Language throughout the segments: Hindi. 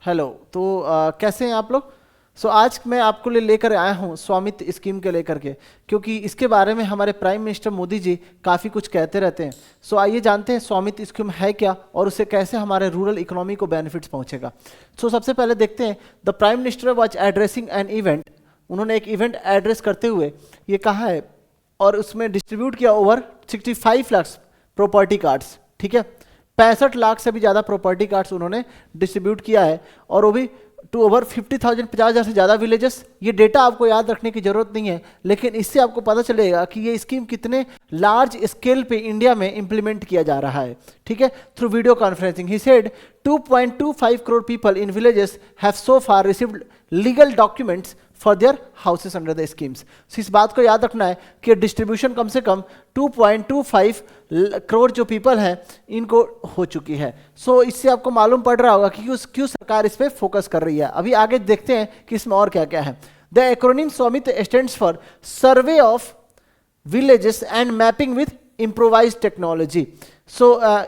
हेलो। तो कैसे हैं आप लोग? आज मैं आपको लेकर आया हूं स्वामित्व स्कीम के लेकर के, क्योंकि इसके बारे में हमारे प्राइम मिनिस्टर मोदी जी काफ़ी कुछ कहते रहते हैं। आइए जानते हैं स्वामित्व स्कीम है क्या और उससे कैसे हमारे रूरल इकोनॉमी को बेनिफिट्स पहुंचेगा। सबसे पहले देखते हैं, the prime minister was addressing an event. उन्होंने एक इवेंट एड्रेस करते हुए ये कहा है और उसमें डिस्ट्रीब्यूट किया ओवर 65 लाख प्रॉपर्टी कार्ड्स। ठीक है, 65 लाख से भी ज़्यादा प्रॉपर्टी कार्ड्स उन्होंने डिस्ट्रीब्यूट किया है, और वो भी टू ओवर 50,000, 50,000 से ज़्यादा विलेजेस। ये डेटा आपको याद रखने की जरूरत नहीं है, लेकिन इससे आपको पता चलेगा कि ये स्कीम कितने लार्ज स्केल पे इंडिया में इंप्लीमेंट किया जा रहा है। ठीक है, through video conferencing he said 2.25 crore people in villages have so far received legal documents for their houses under the schemes. इस बात को याद रखना है कि डिस्ट्रीब्यूशन कम से कम 2.25 करोड़ जो पीपल हैं इनको हो चुकी है। इससे आपको मालूम पड़ रहा होगा कि क्यों सरकार इस पे फोकस कर रही है। अभी आगे देखते हैं कि इसमें और क्या क्या है। द एक्रोनिम स्वामित्व stands for survey of villages and mapping with improvise technology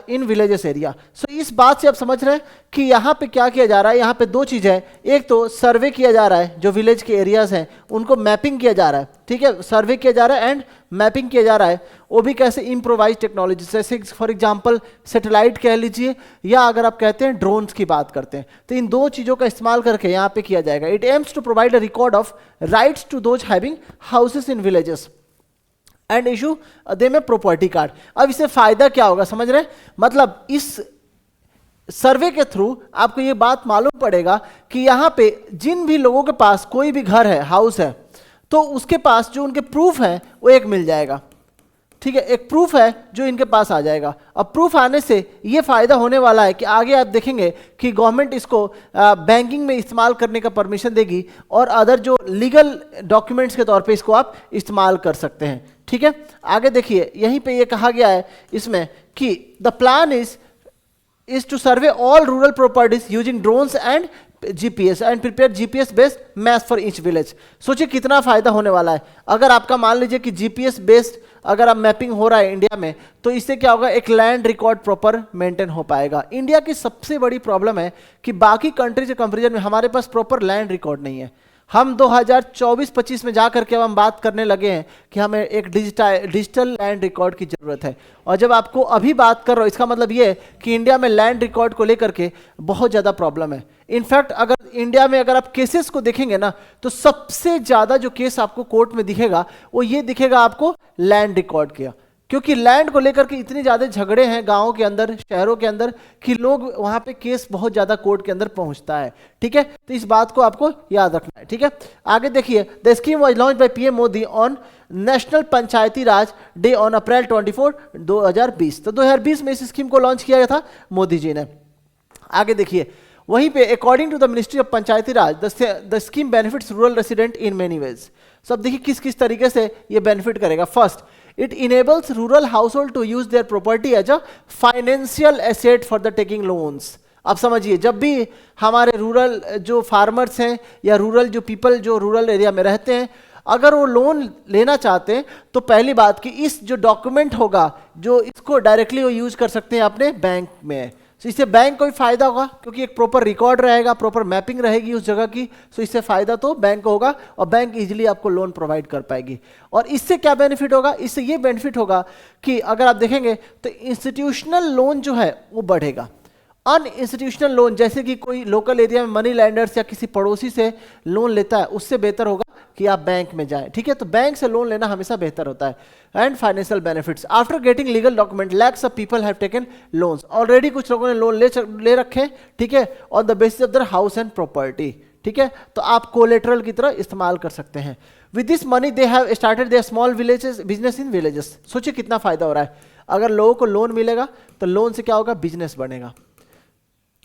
in villages area. इस बात से आप समझ रहे हैं कि यहाँ पे क्या किया जा रहा है। यहाँ पे दो चीज़ है, एक तो सर्वे किया जा रहा है, जो विलेज के एरियाज हैं उनको मैपिंग किया जा रहा है। ठीक है, सर्वे किया जा रहा है एंड मैपिंग किया जा रहा है, वो भी कैसे, इम्प्रोवाइज टेक्नोलॉजी, जैसे फॉर एग्जांपल सैटेलाइट कह लीजिए, या अगर आप कहते हैं ड्रोन्स की बात करते हैं, तो इन दो चीज़ों का इस्तेमाल करके यहाँ पे किया जाएगा। It aims to provide a record of rights to those having houses in villages and issue them property card. अब इससे फायदा क्या होगा समझ रहे हैं? मतलब इस सर्वे के थ्रू आपको ये बात मालूम पड़ेगा कि यहाँ पे जिन भी लोगों के पास कोई भी घर है, हाउस है, तो उसके पास जो उनके प्रूफ है वो एक मिल जाएगा। ठीक है, एक प्रूफ है जो इनके पास आ जाएगा। अब प्रूफ आने से ये फायदा होने वाला है कि आगे आप देखेंगे कि गवर्नमेंट इसको बैंकिंग में इस्तेमाल करने का परमिशन देगी, और अदर जो लीगल डॉक्यूमेंट्स के तौर पे इसको आप इस्तेमाल कर सकते हैं। ठीक है, आगे देखिए, यहीं पे ये कहा गया है इसमें कि the plan is to survey all rural properties using drones and GPS and prepare GPS based maps for each village. सोचिए कितना फायदा होने वाला है। अगर आपका मान लीजिए कि जीपीएस बेस्ड अगर आप मैपिंग हो रहा है इंडिया में, तो इससे क्या होगा, एक लैंड रिकॉर्ड प्रॉपर मेंटेन हो पाएगा। इंडिया की सबसे बड़ी प्रॉब्लम है कि बाकी कंट्री के कंपेरिजन में हमारे पास प्रॉपर लैंड रिकॉर्ड नहीं है। हम 2024-25 में जाकर के अब हम बात करने लगे हैं कि हमें एक डिजिटल लैंड रिकॉर्ड की जरूरत है। और जब आपको अभी बात कर रहा हूँ, इसका मतलब ये है कि इंडिया में लैंड रिकॉर्ड को लेकर के बहुत ज़्यादा प्रॉब्लम है। इनफैक्ट अगर इंडिया में अगर आप केसेस को देखेंगे ना, तो सबसे ज़्यादा जो केस आपको कोर्ट में दिखेगा वो ये दिखेगा आपको लैंड रिकॉर्ड का, क्योंकि लैंड को लेकर के इतनी ज़्यादा झगड़े हैं गांवों के अंदर, शहरों के अंदर, कि लोग वहां पे केस बहुत ज़्यादा कोर्ट के अंदर पहुंचता है। ठीक है, तो इस बात को आपको याद रखना है। ठीक है, आगे देखिए, the scheme was launch by PM Modi on national Panchayati Raj day on April 24, 2020। तो 2020 में इस स्कीम को लॉन्च किया गया था मोदी जी ने। आगे देखिए, वहीं पे according to the ministry of Panchayati Raj the scheme benefits rural resident in many ways. अब देखिए किस किस तरीके से ये बेनिफिट करेगा। First, it enables rural household to use their property as a financial asset for the taking loans। अब समझिए, जब भी हमारे रूरल जो फार्मर्स हैं या रूरल जो पीपल जो रूरल एरिया में रहते हैं, अगर वो लोन लेना चाहते हैं, तो पहली बात कि इस जो डॉक्यूमेंट होगा, जो इसको डायरेक्टली वो यूज कर सकते हैं अपने बैंक में। इससे बैंक को भी फायदा होगा, क्योंकि एक प्रॉपर रिकॉर्ड रहेगा, प्रॉपर मैपिंग रहेगी उस जगह की। इससे फायदा तो बैंक को होगा, और बैंक इजीली आपको लोन प्रोवाइड कर पाएगी। और इससे क्या बेनिफिट होगा? इससे ये बेनिफिट होगा कि अगर आप देखेंगे तो इंस्टीट्यूशनल लोन जो है वो बढ़ेगा। अनइंस्टीट्यूशनल लोन, जैसे कि कोई लोकल एरिया में मनी लैंडर्स या किसी पड़ोसी से लोन लेता है, उससे बेहतर होगा कि आप बैंक में जाएं। ठीक है, तो बैंक से लोन लेना हमेशा बेहतर होता है। And financial benefits, after getting legal document lakhs of people have taken loans. Already कुछ लोगों ने लोन ले रखे हैं। ठीक है, on the basis of their house and property. ठीक है, तो आप कोलेटरल की तरह इस्तेमाल कर सकते हैं। With this money they have started their small villages business in villages. सोचिए कितना फायदा हो रहा है। अगर लोगों को लोन मिलेगा तो लोन से क्या होगा, बिजनेस बनेगा।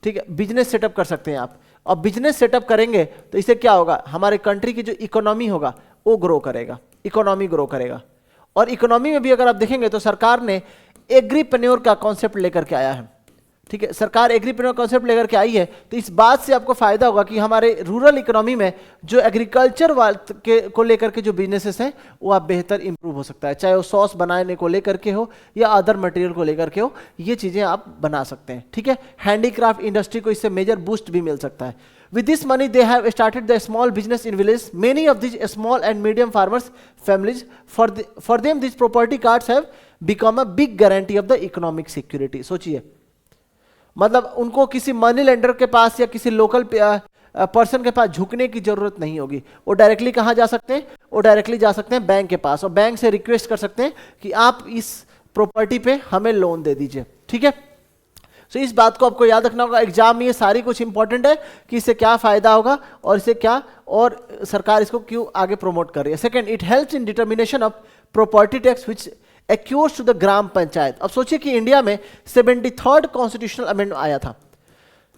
ठीक है, बिजनेस सेटअप कर सकते हैं आप, और बिजनेस सेटअप करेंगे तो इससे क्या होगा, हमारे कंट्री की जो इकोनॉमी होगा वो ग्रो करेगा, इकोनॉमी ग्रो करेगा। और इकोनॉमी में भी अगर आप देखेंगे तो सरकार ने एग्रीप्रेन्योर का कॉन्सेप्ट लेकर के आया है। ठीक है, सरकार एग्रीप्रेन्योर कॉन्सेप्ट लेकर के आई है, तो इस बात से आपको फायदा होगा कि हमारे रूरल इकोनॉमी में जो एग्रीकल्चर को लेकर के जो बिजनेसेस हैं वो आप बेहतर इंप्रूव हो सकता है, चाहे वो सॉस बनाने को लेकर के हो या अदर मटेरियल को लेकर के हो, ये चीजें आप बना सकते हैं। ठीक है, हैंडीक्राफ्ट इंडस्ट्री को इससे मेजर बूस्ट भी मिल सकता है। With this money, they have started the small business in village. Many of these small and medium farmers families, for them, these property cards have become a big guarantee of the economic security. सोचिए, मतलब उनको किसी मनी लेंडर के पास या किसी लोकल पर्सन के पास झुकने की जरूरत नहीं होगी। वो डायरेक्टली कहाँ जा सकते हैं? वो डायरेक्टली जा सकते हैं बैंक के पास और बैंक से रिक्वेस्ट कर सकते हैं कि आप इस प्रॉपर्टी पे हमें लोन दे दीजिए। ठीक है, तो इस बात को आपको याद रखना होगा, एग्जाम में ये सारी कुछ इंपॉर्टेंट है कि इससे क्या फायदा होगा और इससे क्या, और सरकार इसको क्यों आगे प्रमोट कर रही है। Second, it helps in determination of property tax which accrues to the gram panchayat. अब सोचिए कि इंडिया में 73rd कॉन्स्टिट्यूशनल अमेंडमेंट आया था।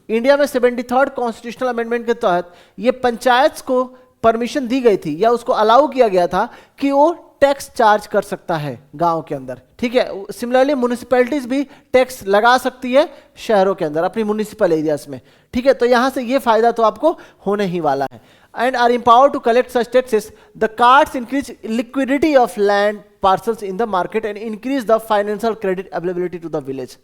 इंडिया में 73rd कॉन्स्टिट्यूशनल अमेंडमेंट के तहत ये पंचायत को परमिशन दी गई थी या उसको अलाउ किया गया था कि वो टैक्स चार्ज कर सकता है गांव के अंदर। ठीक है, सिमिलरली म्युनिसिपैलिटीज भी टैक्स लगा सकती है शहरों के अंदर अपनी म्युनिसिपल एरियाज में। ठीक है, तो यहां से ये फायदा तो आपको होने ही वाला है। And are empowered to collect such taxes, the cards increase liquidity of land parcels in the market and increase the financial credit availability to the village.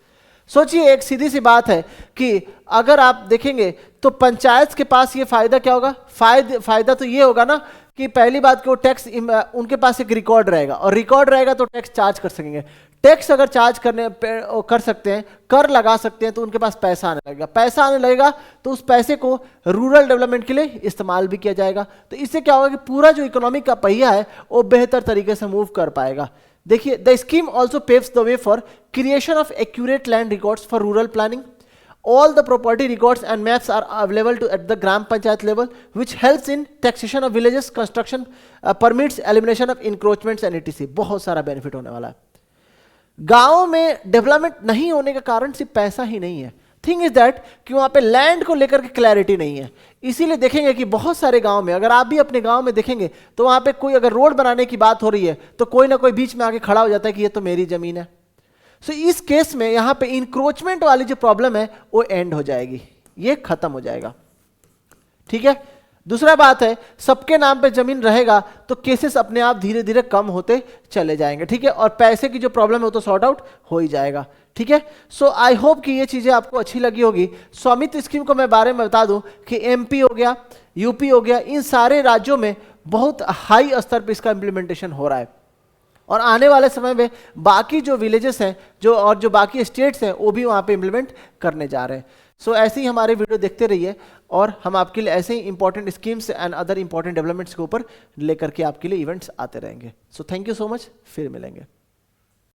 सोचिए, एक सीधी सी बात है कि अगर आप देखेंगे तो पंचायत के पास ये फायदा क्या होगा? फायदा तो ये होगा ना कि पहली बात कि वो टैक्स, उनके पास एक रिकॉर्ड रहेगा और रिकॉर्ड रहेगा तो टैक्स चार्ज कर सकेंगे। टैक्स अगर चार्ज कर सकते हैं, कर लगा सकते हैं, तो उनके पास पैसा आने लगेगा। पैसा आने लगेगा तो उस पैसे को रूरल डेवलपमेंट के लिए इस्तेमाल भी किया जाएगा। तो इससे क्या होगा कि पूरा जो इकोनॉमिक का पहिया है वो बेहतर तरीके से मूव कर पाएगा। देखिए, the scheme also paves the way for creation of accurate land records for rural planning. All the property records and maps are available at the gram panchayat level, which helps in taxation of villages, construction permits, elimination of encroachments and etc. बहुत सारा बेनिफिट होने वाला है। गाँव में डेवलपमेंट नहीं होने का कारण सिर्फ पैसा ही नहीं है। थिंग इज दैट कि वहाँ पे लैंड को लेकर के क्लैरिटी नहीं है। इसीलिए देखेंगे कि बहुत सारे गांव में, अगर आप भी अपने गांव में देखेंगे तो वहाँ पे कोई अगर रोड बनाने की बात हो रही है तो कोई ना कोई बीच में आके खड़ा हो जाता है कि ये तो मेरी जमीन है। सो इस केस में यहाँ पे इंक्रोचमेंट वाली जो प्रॉब्लम है वो एंड हो जाएगी, ये खत्म हो जाएगा। ठीक है, दूसरा बात है सबके नाम पे जमीन रहेगा तो केसेस अपने आप धीरे धीरे कम होते चले जाएंगे। ठीक है, और पैसे की जो प्रॉब्लम है वो तो सॉर्ट आउट हो ही जाएगा। ठीक है, सो आई होप कि ये चीजें आपको अच्छी लगी होगी। स्वामित्व स्कीम को मैं बारे में बता दूं कि एमपी हो गया, यूपी हो गया, इन सारे राज्यों में बहुत हाई स्तर पर इसका इंप्लीमेंटेशन हो रहा है और आने वाले समय में बाकी जो विलेजेस हैं जो बाकी स्टेट्स हैं वो भी वहाँ पे इम्प्लीमेंट करने जा रहे हैं। सो ऐसे ही हमारे वीडियो देखते रहिए और हम आपके लिए ऐसे ही important schemes and other important developments के ऊपर लेकर के आपके लिए इवेंट्स आते रहेंगे। So thank you so much, फिर मिलेंगे।